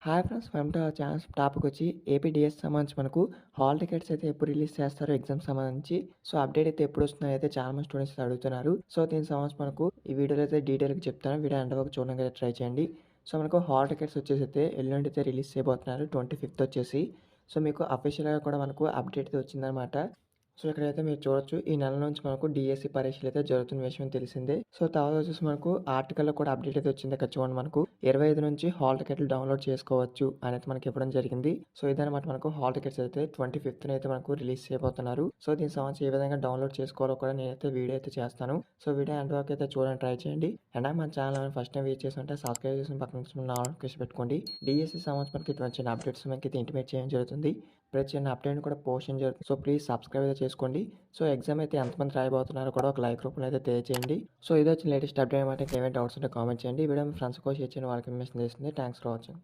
Hi friends, welcome to our channel. Topic వచ్చి AP DS సంబంధించి మనకు హాల్ టికెట్స్ అయితే ఎప్పుడు రిలీజ్ చేస్తారో ఎగ్జామ్ సంబంధించి. సో అప్డేట్ అయితే ఎప్పుడు వస్తున్నాయో అయితే చాలా మంది స్టూడెంట్స్ అడుగుతున్నారు. సో దీనికి సంబంధించి మనకు ఈ వీడియోలో అయితే డీటెయిల్గా చెప్తాను. వీడియో ఎండ్ వరకు చూడడానికి అయితే ట్రై చేయండి. సో మనకు హాల్ టికెట్స్ వచ్చేసి అయితే ఎల్లుండి అయితే రిలీజ్ చేయబోతున్నారు 25th వచ్చేసి. సో మీకు అఫీషియల్గా కూడా మనకు అప్డేట్ అయితే వచ్చిందనమాట. సో ఇక్కడైతే మీరు చూడొచ్చు, ఈ నెల నుంచి మనకు డిఎస్సి పరీక్షలు అయితే జరుగుతున్న విషయం తెలిసిందే. సో తర్వాత వచ్చేసి మనకు ఆర్టికల్లో కూడా అప్డేట్ అయితే వచ్చింది. ఇక్కడ చూడండి, మనకు 25 నుంచి హాల్ టికెట్లు డౌన్లోడ్ చేసుకోవచ్చు అనేది మనకి ఇవ్వడం జరిగింది. సో ఇదనమాట, మనకు హాల్ టికెట్స్ అయితే 25th అయితే మనకు రిలీజ్ చేయబోతున్నారు. సో దీనికి సంబంధించి ఏ విధంగా డౌన్లోడ్ చేసుకోవాలో కూడా నేనైతే వీడియో అయితే చేస్తాను. సో వీడియో ఎండ్ వరకు అయితే చూడండి, ట్రై చేయండి. అండ్ మన ఛానల్ ఫస్ట్ టైం విజిట్ చేసి ఉంటే సబ్స్క్రైబ్ చేసిన పక్కన నుంచి నోటిఫికేషన్ పెట్టుకోండి. డిఎస్సి సంబంధించి మనకి ఇటువంటి చిన్న అప్డేట్స్ మనకి అయితే ఇంటిమేట్ చేయడం జరుగుతుంది. ప్రతి చిన్న అప్డేట్ కూడా పోస్ట్ చేయడం జరుగుతుంది. సో ప్లీజ్ సబ్స్క్రైబ్ అయితే చేసుకోండి. సో ఎగ్జామ్ అయితే ఎంతమంది రాయబోతున్నారో కూడా ఒక లైక్ రూపంలో అయితే తెలియజేయండి. సో ఇది వచ్చిన లేటెస్ట్ అప్డేట్ అనమాట. ఏమైనా డౌట్స్ ఉంటే కామెంట్ చేయండి. ఈ వీడియో మీ ఫ్రెండ్స్ కూడా షేర్ చేయండి, వాళ్ళకి ఇన్ఫర్మేషన్ చేస్తుంది. Thanks for watching.